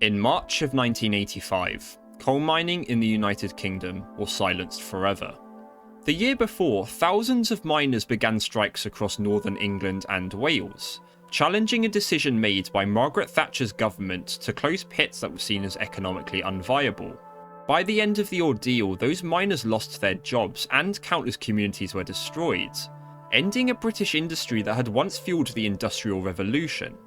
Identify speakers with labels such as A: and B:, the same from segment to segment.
A: In March of 1985, coal mining in the United Kingdom was silenced forever. The year before, thousands of miners began strikes across northern England and Wales, challenging a decision made by Margaret Thatcher's government to close pits that were seen as economically unviable. By the end of the ordeal, those miners lost their jobs and countless communities were destroyed, ending a British industry that had once fueled the Industrial Revolution.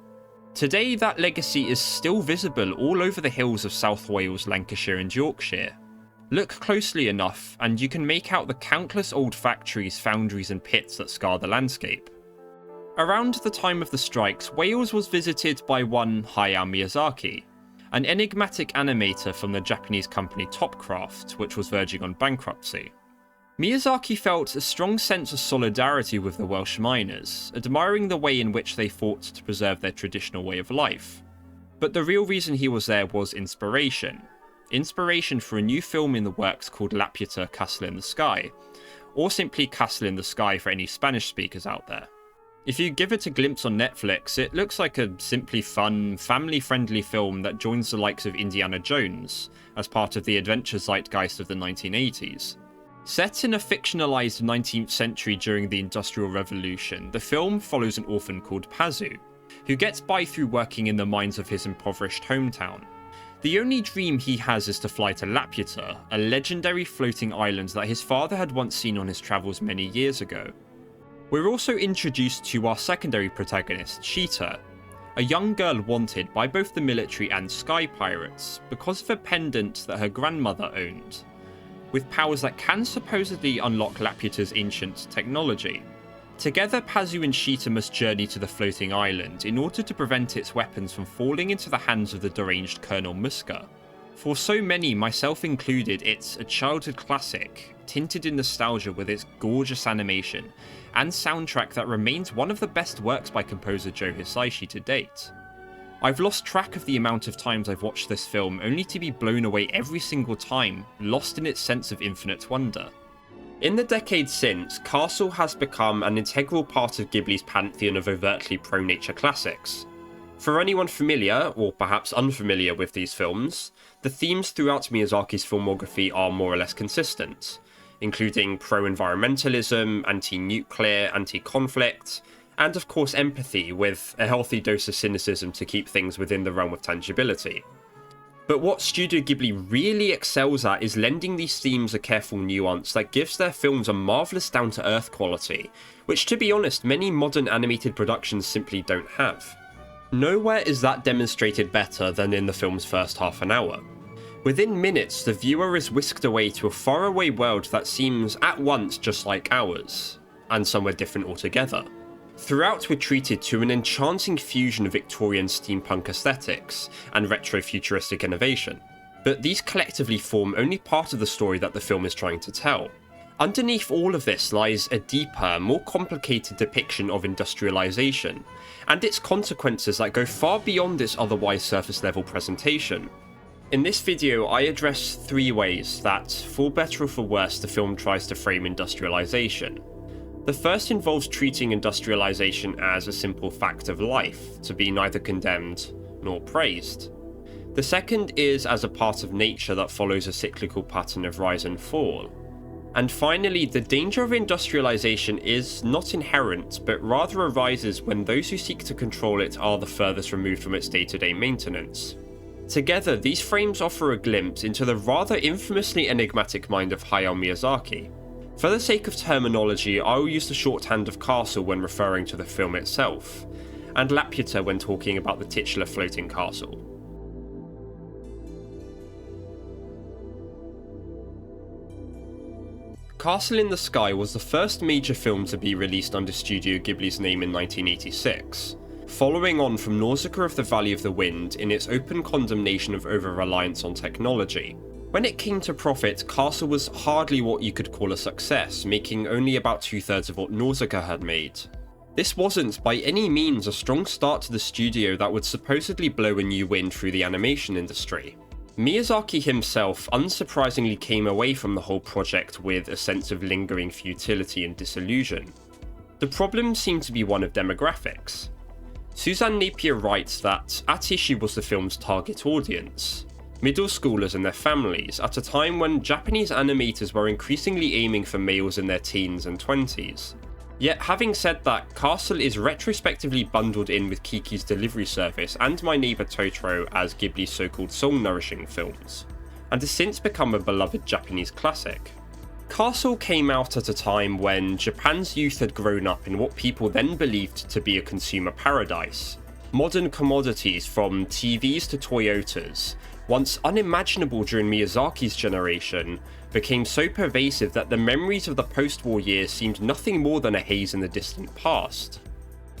A: Today, that legacy is still visible all over the hills of South Wales, Lancashire and Yorkshire. Look closely enough and you can make out the countless old factories, foundries and pits that scar the landscape. Around the time of the strikes, Wales was visited by one Hayao Miyazaki, an enigmatic animator from the Japanese company Topcraft, which was verging on bankruptcy. Miyazaki felt a strong sense of solidarity with the Welsh miners, admiring the way in which they fought to preserve their traditional way of life. But the real reason he was there was inspiration. Inspiration for a new film in the works called Laputa, Castle in the Sky, or simply Castle in the Sky for any Spanish speakers out there. If you give it a glimpse on Netflix, it looks like a simply fun, family-friendly film that joins the likes of Indiana Jones as part of the adventure zeitgeist of the 1980s. Set in a fictionalized 19th century during the Industrial Revolution, the film follows an orphan called Pazu, who gets by through working in the mines of his impoverished hometown. The only dream he has is to fly to Laputa, a legendary floating island that his father had once seen on his travels many years ago. We're also introduced to our secondary protagonist, Sheeta, a young girl wanted by both the military and sky pirates because of a pendant that her grandmother owned, with powers that can supposedly unlock Laputa's ancient technology. Together, Pazu and Sheeta must journey to the floating island in order to prevent its weapons from falling into the hands of the deranged Colonel Muska. For so many, myself included, it's a childhood classic, tinted in nostalgia with its gorgeous animation and soundtrack that remains one of the best works by composer Joe Hisaishi to date. I've lost track of the amount of times I've watched this film, only to be blown away every single time, lost in its sense of infinite wonder. In the decades since, Castle has become an integral part of Ghibli's pantheon of overtly pro-nature classics. For anyone familiar, or perhaps unfamiliar with these films, the themes throughout Miyazaki's filmography are more or less consistent, including pro-environmentalism, anti-nuclear, anti-conflict, and of course empathy, with a healthy dose of cynicism to keep things within the realm of tangibility. But what Studio Ghibli really excels at is lending these themes a careful nuance that gives their films a marvellous down-to-earth quality, which to be honest many modern animated productions simply don't have. Nowhere is that demonstrated better than in the film's first half an hour. Within minutes, the viewer is whisked away to a faraway world that seems at once just like ours, and somewhere different altogether. Throughout, we're treated to an enchanting fusion of Victorian steampunk aesthetics and retro-futuristic innovation. But these collectively form only part of the story that the film is trying to tell. Underneath all of this lies a deeper, more complicated depiction of industrialisation, and its consequences that go far beyond its otherwise surface-level presentation. In this video, I address 3 ways that, for better or for worse, the film tries to frame industrialisation. The first involves treating industrialisation as a simple fact of life, to be neither condemned nor praised. The second is as a part of nature that follows a cyclical pattern of rise and fall. And finally, the danger of industrialisation is not inherent, but rather arises when those who seek to control it are the furthest removed from its day-to-day maintenance. Together, these frames offer a glimpse into the rather infamously enigmatic mind of Hayao Miyazaki. For the sake of terminology, I will use the shorthand of Castle when referring to the film itself, and Laputa when talking about the titular floating castle. Castle in the Sky was the first major film to be released under Studio Ghibli's name in 1986, following on from Nausicaa of the Valley of the Wind in its open condemnation of over-reliance on technology. When it came to profit, Castle was hardly what you could call a success, making only about 2/3 of what Nausicaa had made. This wasn't by any means a strong start to the studio that would supposedly blow a new wind through the animation industry. Miyazaki himself unsurprisingly came away from the whole project with a sense of lingering futility and disillusion. The problem seemed to be one of demographics. Suzanne Napier writes that at issue was the film's target audience, middle schoolers and their families, at a time when Japanese animators were increasingly aiming for males in their teens and 20s. Yet having said that, Castle is retrospectively bundled in with Kiki's Delivery Service and My Neighbor Totoro as Ghibli's so-called soul-nourishing films, and has since become a beloved Japanese classic. Castle came out at a time when Japan's youth had grown up in what people then believed to be a consumer paradise. Modern commodities from TVs to Toyotas, once unimaginable during Miyazaki's generation, became so pervasive that the memories of the post-war years seemed nothing more than a haze in the distant past.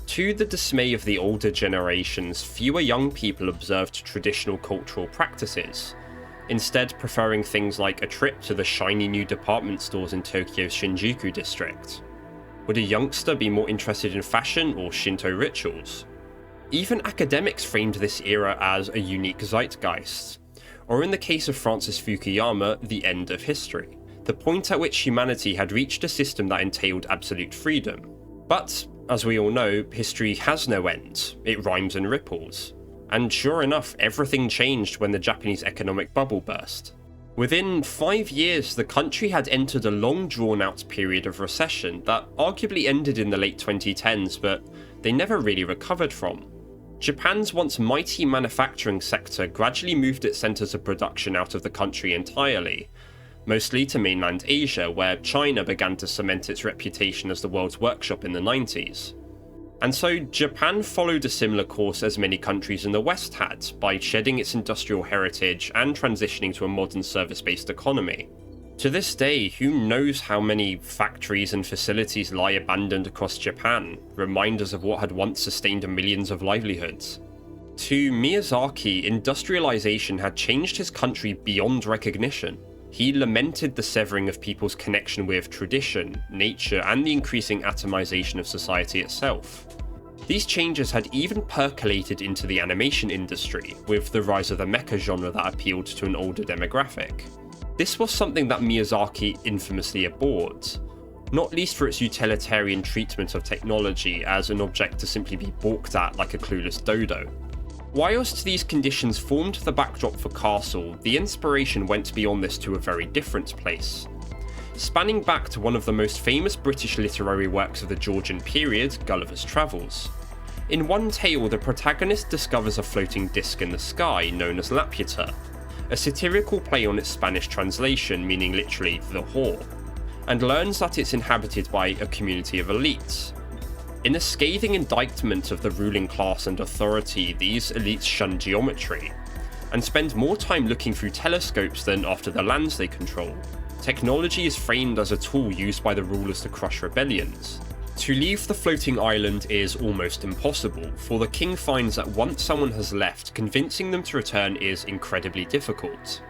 A: To the dismay of the older generations, fewer young people observed traditional cultural practices, instead preferring things like a trip to the shiny new department stores in Tokyo's Shinjuku district. Would a youngster be more interested in fashion or Shinto rituals? Even academics framed this era as a unique zeitgeist, or in the case of Francis Fukuyama, the end of history, the point at which humanity had reached a system that entailed absolute freedom. But, as we all know, history has no end, it rhymes and ripples. And sure enough, everything changed when the Japanese economic bubble burst. Within 5 years, the country had entered a long drawn-out period of recession that arguably ended in the late 2010s, but they never really recovered from. Japan's once mighty manufacturing sector gradually moved its centres of production out of the country entirely, mostly to mainland Asia, where China began to cement its reputation as the world's workshop in the 90s. And so Japan followed a similar course as many countries in the West had, by shedding its industrial heritage and transitioning to a modern service-based economy. To this day, who knows how many factories and facilities lie abandoned across Japan, reminders of what had once sustained millions of livelihoods. To Miyazaki, industrialization had changed his country beyond recognition. He lamented the severing of people's connection with tradition, nature, and the increasing atomization of society itself. These changes had even percolated into the animation industry, with the rise of the mecha genre that appealed to an older demographic. This was something that Miyazaki infamously abhorred, not least for its utilitarian treatment of technology as an object to simply be balked at like a clueless dodo. Whilst these conditions formed the backdrop for Castle, the inspiration went beyond this to a very different place. Spanning back to one of the most famous British literary works of the Georgian period, Gulliver's Travels. In one tale, the protagonist discovers a floating disc in the sky known as Laputa, a satirical play on its Spanish translation meaning literally the whore, and learns that it's inhabited by a community of elites. In a scathing indictment of the ruling class and authority, these elites shun geometry, and spend more time looking through telescopes than after the lands they control. Technology is framed as a tool used by the rulers to crush rebellions. To leave the floating island is almost impossible, for the king finds that once someone has left, convincing them to return is incredibly difficult.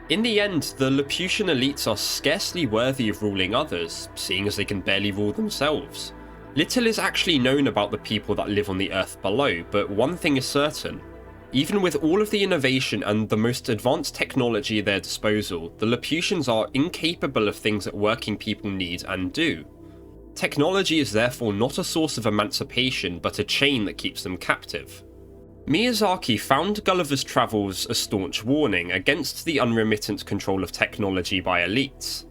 A: In the end, the Laputian elites are scarcely worthy of ruling others, seeing as they can barely rule themselves. Little is actually known about the people that live on the earth below, but one thing is certain. Even with all of the innovation and the most advanced technology at their disposal, the Laputians are incapable of things that working people need and do. Technology is therefore not a source of emancipation, but a chain that keeps them captive. Miyazaki found Gulliver's Travels a staunch warning against the unremittent control of technology by elites.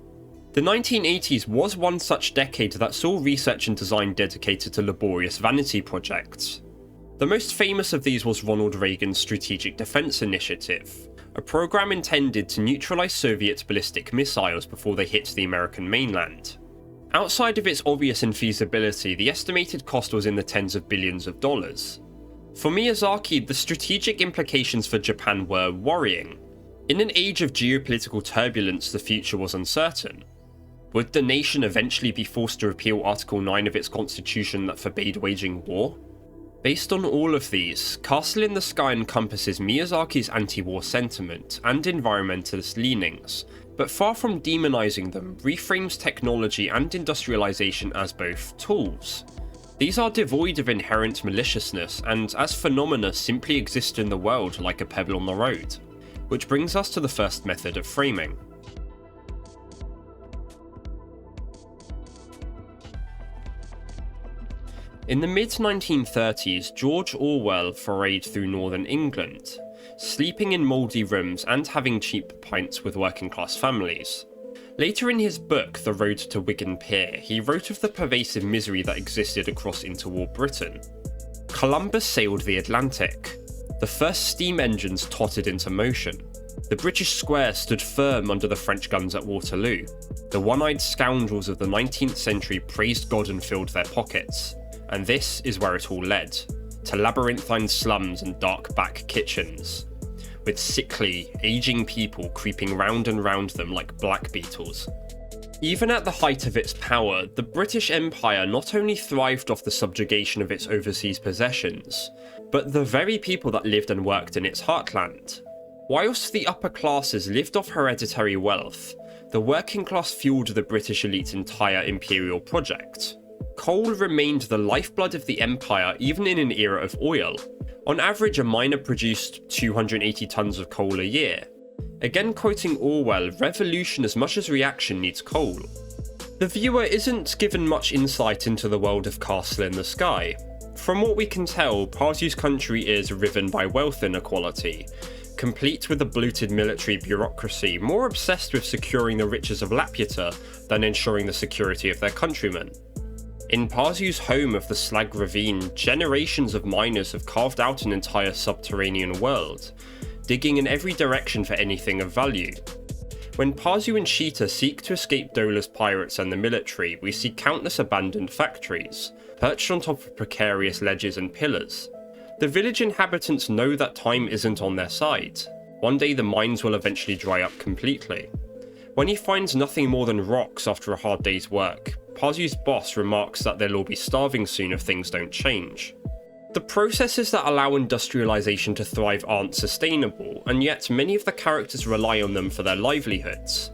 A: The 1980s was one such decade that saw research and design dedicated to laborious vanity projects. The most famous of these was Ronald Reagan's Strategic Defense Initiative, a program intended to neutralize Soviet ballistic missiles before they hit the American mainland. Outside of its obvious infeasibility, the estimated cost was in the tens of billions of dollars. For Miyazaki, the strategic implications for Japan were worrying. In an age of geopolitical turbulence, the future was uncertain. Would the nation eventually be forced to repeal Article 9 of its constitution that forbade waging war? Based on all of these, Castle in the Sky encompasses Miyazaki's anti-war sentiment and environmentalist leanings, but far from demonizing them, reframes technology and industrialization as both tools. These are devoid of inherent maliciousness, and as phenomena simply exist in the world like a pebble on the road. Which brings us to the first method of framing. In the mid-1930s, George Orwell forayed through northern England, sleeping in mouldy rooms and having cheap pints with working-class families. Later in his book, The Road to Wigan Pier, he wrote of the pervasive misery that existed across interwar Britain. Columbus sailed the Atlantic. The first steam engines tottered into motion. The British square stood firm under the French guns at Waterloo. The one-eyed scoundrels of the 19th century praised God and filled their pockets. And this is where it all led, to labyrinthine slums and dark back kitchens, with sickly, ageing people creeping round and round them like black beetles. Even at the height of its power, the British Empire not only thrived off the subjugation of its overseas possessions, but the very people that lived and worked in its heartland. Whilst the upper classes lived off hereditary wealth, the working class fueled the British elite's entire imperial project. Coal remained the lifeblood of the empire even in an era of oil. On average, a miner produced 280 tons of coal a year. Again quoting Orwell, revolution as much as reaction needs coal. The viewer isn't given much insight into the world of Castle in the Sky. From what we can tell, Pazu's country is riven by wealth inequality, complete with a bloated military bureaucracy more obsessed with securing the riches of Laputa than ensuring the security of their countrymen. In Pazu's home of the Slag Ravine, generations of miners have carved out an entire subterranean world, digging in every direction for anything of value. When Pazu and Sheeta seek to escape Dola's pirates and the military, we see countless abandoned factories, perched on top of precarious ledges and pillars. The village inhabitants know that time isn't on their side. One day the mines will eventually dry up completely. When he finds nothing more than rocks after a hard day's work, Pazu's boss remarks that they'll all be starving soon if things don't change. The processes that allow industrialisation to thrive aren't sustainable, and yet many of the characters rely on them for their livelihoods.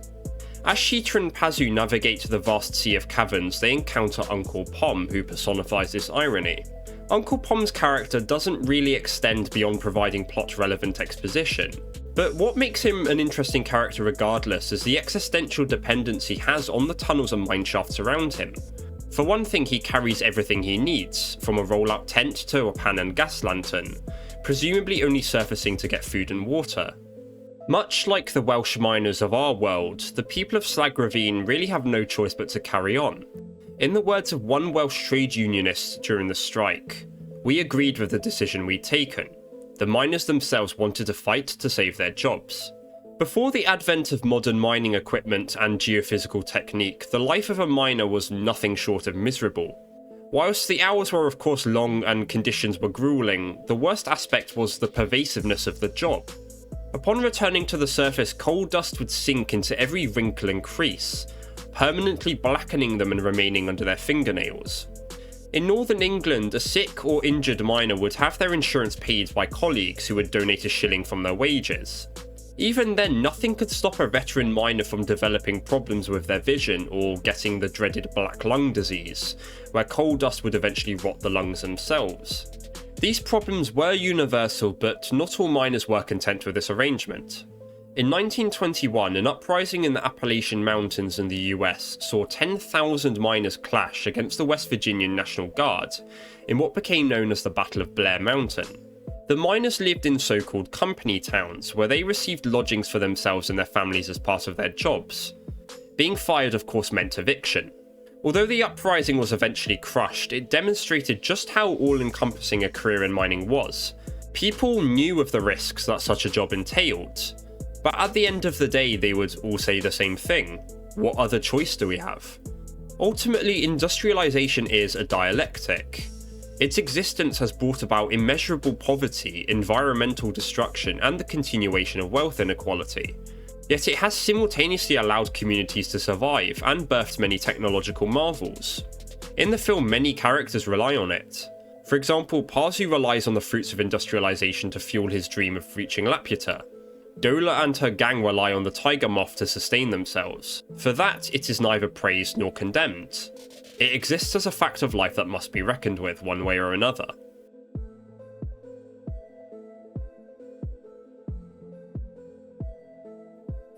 A: As Sheeta and Pazu navigate the vast sea of caverns, they encounter Uncle Pom, who personifies this irony. Uncle Pom's character doesn't really extend beyond providing plot-relevant exposition, but what makes him an interesting character regardless is the existential dependence he has on the tunnels and mineshafts around him. For one thing, he carries everything he needs, from a roll-out tent to a pan and gas lantern, presumably only surfacing to get food and water. Much like the Welsh miners of our world, the people of Slag Ravine really have no choice but to carry on. In the words of one Welsh trade unionist during the strike, "We agreed with the decision we'd taken. The miners themselves wanted to fight to save their jobs." Before the advent of modern mining equipment and geophysical technique, the life of a miner was nothing short of miserable. Whilst the hours were of course long and conditions were grueling, the worst aspect was the pervasiveness of the job. Upon returning to the surface, coal dust would sink into every wrinkle and crease, permanently blackening them and remaining under their fingernails. In northern England, a sick or injured miner would have their insurance paid by colleagues who would donate a shilling from their wages. Even then, nothing could stop a veteran miner from developing problems with their vision or getting the dreaded black lung disease, where coal dust would eventually rot the lungs themselves. These problems were universal, but not all miners were content with this arrangement. In 1921, an uprising in the Appalachian Mountains in the US saw 10,000 miners clash against the West Virginian National Guard in what became known as the Battle of Blair Mountain. The miners lived in so-called company towns, where they received lodgings for themselves and their families as part of their jobs. Being fired, of course, meant eviction. Although the uprising was eventually crushed, it demonstrated just how all-encompassing a career in mining was. People knew of the risks that such a job entailed, but at the end of the day they would all say the same thing: what other choice do we have? Ultimately, industrialisation is a dialectic. Its existence has brought about immeasurable poverty, environmental destruction, and the continuation of wealth inequality. Yet it has simultaneously allowed communities to survive and birthed many technological marvels. In the film, many characters rely on it. For example, Pazu relies on the fruits of industrialisation to fuel his dream of reaching Laputa. Dola and her gang rely on the tiger moth to sustain themselves. For that, it is neither praised nor condemned. It exists as a fact of life that must be reckoned with one way or another.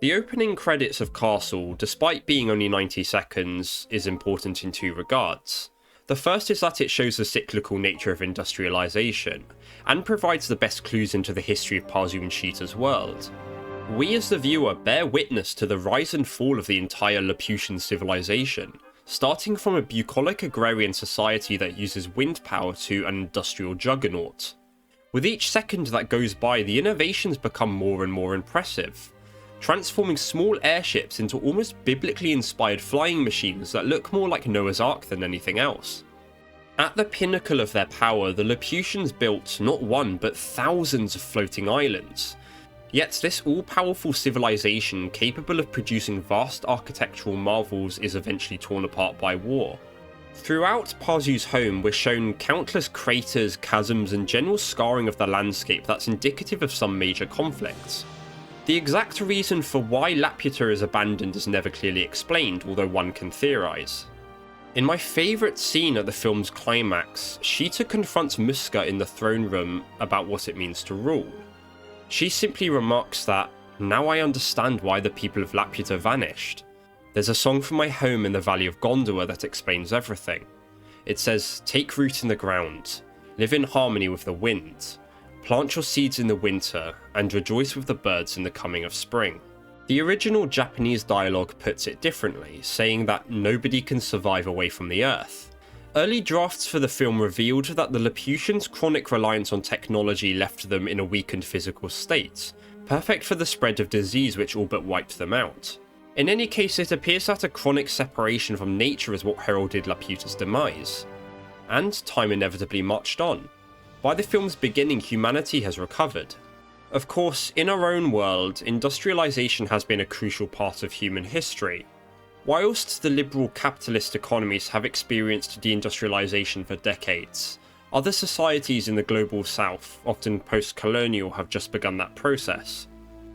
A: The opening credits of Castle, despite being only 90 seconds, is important in two regards. The first is that it shows the cyclical nature of industrialisation, and provides the best clues into the history of Pazu and Sheeta's world. We as the viewer bear witness to the rise and fall of the entire Laputian civilization, starting from a bucolic agrarian society that uses wind power to an industrial juggernaut. With each second that goes by, the innovations become more and more impressive, transforming small airships into almost biblically inspired flying machines that look more like Noah's Ark than anything else. At the pinnacle of their power, the Laputians built not one but thousands of floating islands. Yet this all-powerful civilization, capable of producing vast architectural marvels, is eventually torn apart by war. Throughout Pazu's home, we're shown countless craters, chasms, and general scarring of the landscape that's indicative of some major conflicts. The exact reason for why Laputa is abandoned is never clearly explained, although one can theorise. In my favourite scene at the film's climax, Sheeta confronts Muska in the throne room about what it means to rule. She simply remarks that, "Now I understand why the people of Laputa vanished. There's a song from my home in the Valley of Gondola that explains everything. It says, 'Take root in the ground, live in harmony with the wind, plant your seeds in the winter, and rejoice with the birds in the coming of spring.'" The original Japanese dialogue puts it differently, saying that nobody can survive away from the earth. Early drafts for the film revealed that the Laputians' chronic reliance on technology left them in a weakened physical state, perfect for the spread of disease which all but wiped them out. In any case, it appears that a chronic separation from nature is what heralded Laputa's demise. And time inevitably marched on. By the film's beginning, humanity has recovered. Of course, in our own world, industrialisation has been a crucial part of human history. Whilst the liberal capitalist economies have experienced deindustrialisation for decades, other societies in the global south, often post-colonial, have just begun that process.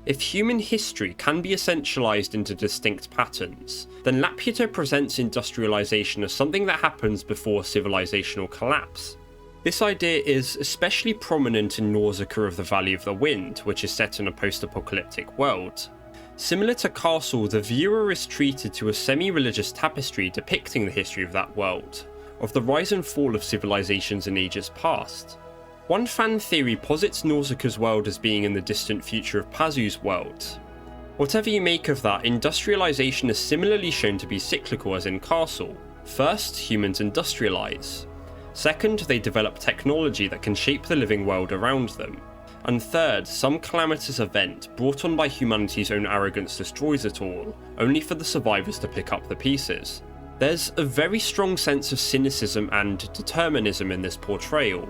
A: If human history can be essentialised into distinct patterns, then Laputa presents industrialisation as something that happens before civilisational collapse. This idea is especially prominent in Nausicaa of the Valley of the Wind, which is set in a post-apocalyptic world. Similar to Castle, the viewer is treated to a semi-religious tapestry depicting the history of that world, of the rise and fall of civilizations in ages past. One fan theory posits Nausicaa's world as being in the distant future of Pazu's world. Whatever you make of that, industrialisation is similarly shown to be cyclical as in Castle. First, humans industrialise. Second, they develop technology that can shape the living world around them. And third, some calamitous event brought on by humanity's own arrogance destroys it all, only for the survivors to pick up the pieces. There's a very strong sense of cynicism and determinism in this portrayal,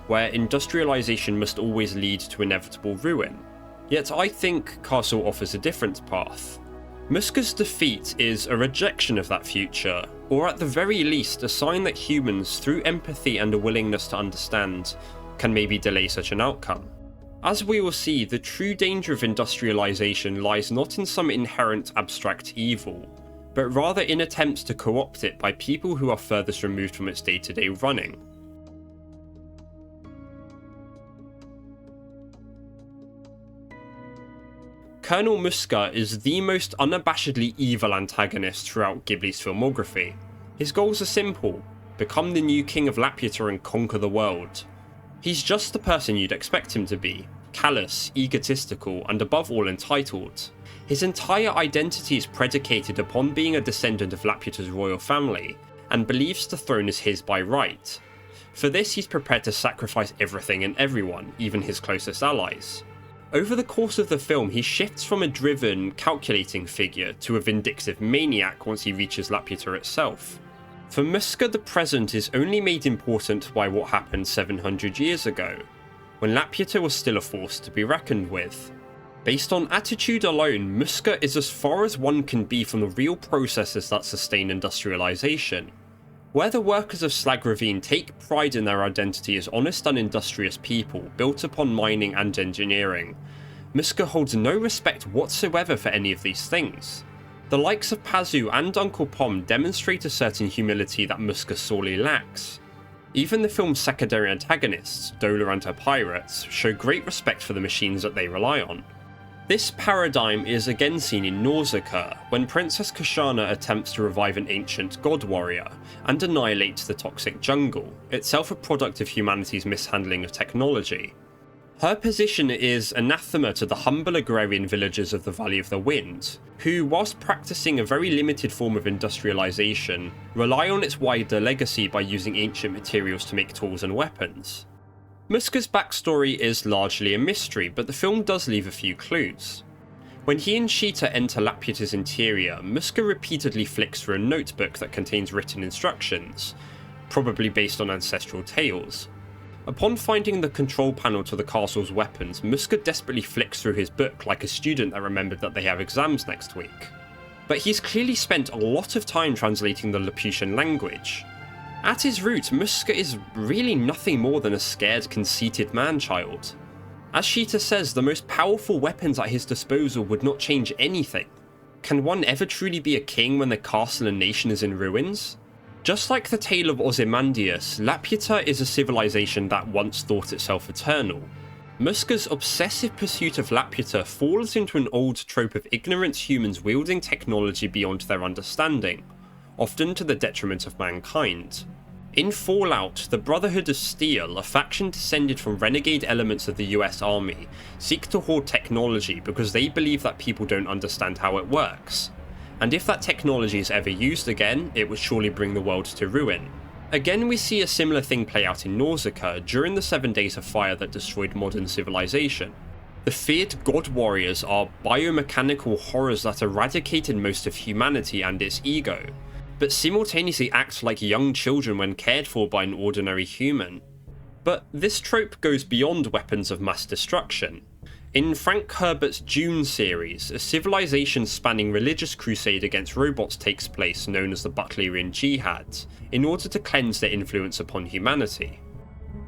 A: where industrialisation must always lead to inevitable ruin. Yet I think Castle offers a different path. Muska's defeat is a rejection of that future, or at the very least a sign that humans, through empathy and a willingness to understand, can maybe delay such an outcome. As we will see, the true danger of industrialisation lies not in some inherent abstract evil, but rather in attempts to co-opt it by people who are furthest removed from its day-to-day running. Colonel Muska is the most unabashedly evil antagonist throughout Ghibli's filmography. His goals are simple: become the new king of Laputa and conquer the world. He's just the person you'd expect him to be: callous, egotistical, and above all entitled. His entire identity is predicated upon being a descendant of Laputa's royal family, and believes the throne is his by right. For this, he's prepared to sacrifice everything and everyone, even his closest allies. Over the course of the film, he shifts from a driven, calculating figure to a vindictive maniac once he reaches Laputa itself. For Muska, the present is only made important by what happened 700 years ago, when Laputa was still a force to be reckoned with. Based on attitude alone, Muska is as far as one can be from the real processes that sustain industrialisation. Where the workers of Slag Ravine take pride in their identity as honest and industrious people built upon mining and engineering, Muska holds no respect whatsoever for any of these things. The likes of Pazu and Uncle Pom demonstrate a certain humility that Muska sorely lacks. Even the film's secondary antagonists, Dola and her pirates, show great respect for the machines that they rely on. This paradigm is again seen in Nausicaa, when Princess Kashana attempts to revive an ancient god warrior and annihilate the toxic jungle, itself a product of humanity's mishandling of technology. Her position is anathema to the humble agrarian villagers of the Valley of the Wind, who, whilst practicing a very limited form of industrialisation, rely on its wider legacy by using ancient materials to make tools and weapons. Muska's backstory is largely a mystery, but the film does leave a few clues. When he and Sheeta enter Laputa's interior, Muska repeatedly flicks through a notebook that contains written instructions, probably based on ancestral tales. Upon finding the control panel to the castle's weapons, Muska desperately flicks through his book like a student that remembered that they have exams next week. But he's clearly spent a lot of time translating the Laputian language. At his root, Muska is really nothing more than a scared, conceited man-child. As Sheeta says, the most powerful weapons at his disposal would not change anything. Can one ever truly be a king when the castle and nation is in ruins? Just like the tale of Ozymandias, Laputa is a civilization that once thought itself eternal. Muska's obsessive pursuit of Laputa falls into an old trope of ignorant humans wielding technology beyond their understanding, often to the detriment of mankind. In Fallout, the Brotherhood of Steel, a faction descended from renegade elements of the US Army, seek to hoard technology because they believe that people don't understand how it works. And if that technology is ever used again, it would surely bring the world to ruin. Again, we see a similar thing play out in Nausicaa during the 7 days of fire that destroyed modern civilization. The feared god warriors are biomechanical horrors that eradicated most of humanity and its ego, but simultaneously act like young children when cared for by an ordinary human. But this trope goes beyond weapons of mass destruction. In Frank Herbert's Dune series, a civilization-spanning religious crusade against robots takes place known as the Butlerian Jihad, in order to cleanse their influence upon humanity.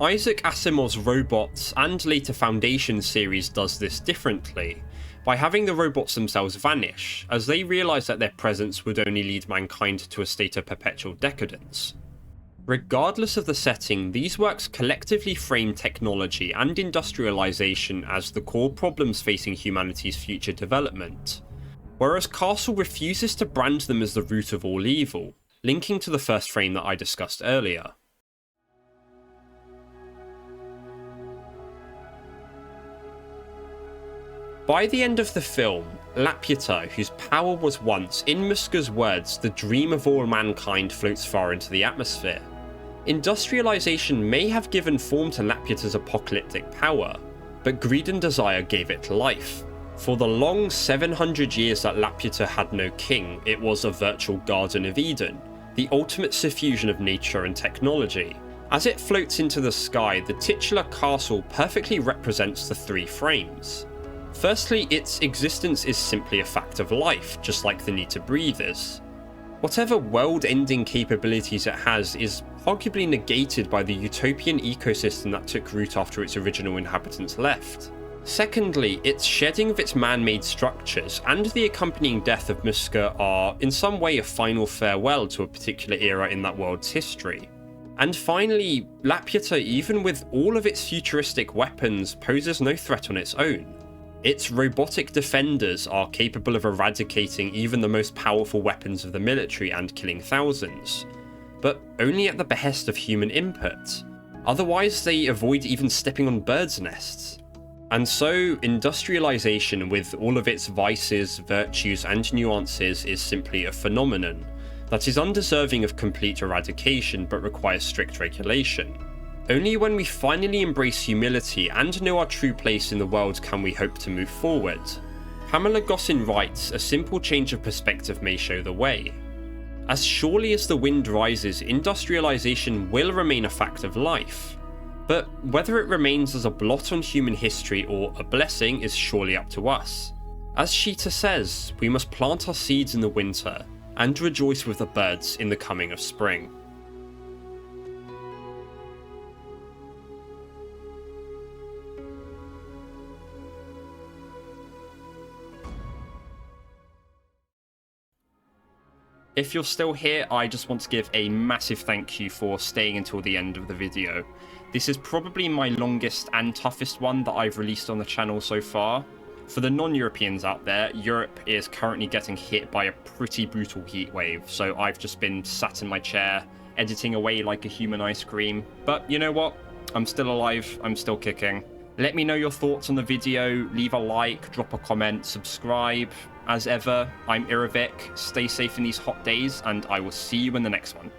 A: Isaac Asimov's Robots and later Foundation series does this differently, by having the robots themselves vanish, as they realise that their presence would only lead mankind to a state of perpetual decadence. Regardless of the setting, these works collectively frame technology and industrialisation as the core problems facing humanity's future development, whereas Castle refuses to brand them as the root of all evil, linking to the first frame that I discussed earlier. By the end of the film, Laputa, whose power was once, in Muska's words, the dream of all mankind, floats far into the atmosphere. Industrialisation may have given form to Laputa's apocalyptic power, but greed and desire gave it life. For the long 700 years that Laputa had no king, it was a virtual Garden of Eden, the ultimate suffusion of nature and technology. As it floats into the sky, the titular castle perfectly represents the 3 frames. Firstly, its existence is simply a fact of life, just like the need to breathe is. Whatever world-ending capabilities it has is arguably negated by the utopian ecosystem that took root after its original inhabitants left. Secondly, its shedding of its man-made structures and the accompanying death of Muska are in some way a final farewell to a particular era in that world's history. And finally, Laputa, even with all of its futuristic weapons, poses no threat on its own. Its robotic defenders are capable of eradicating even the most powerful weapons of the military and killing thousands, but only at the behest of human input. Otherwise, they avoid even stepping on birds' nests. And so, industrialisation, with all of its vices, virtues, and nuances, is simply a phenomenon that is undeserving of complete eradication but requires strict regulation. Only when we finally embrace humility and know our true place in the world can we hope to move forward. Pamela Gossin writes, a simple change of perspective may show the way. As surely as the wind rises, industrialisation will remain a fact of life. But whether it remains as a blot on human history or a blessing is surely up to us. As Sheeta says, we must plant our seeds in the winter and rejoice with the birds in the coming of spring. If you're still here, I just want to give a massive thank you for staying until the end of the video. This is probably my longest and toughest one that I've released on the channel so far. For the non-Europeans out there, Europe is currently getting hit by a pretty brutal heat wave, so I've just been sat in my chair, editing away like a human ice cream. But you know what? I'm still alive, I'm still kicking. Let me know your thoughts on the video, leave a like, drop a comment, subscribe. As ever, I'm Iravik, stay safe in these hot days, and I will see you in the next one.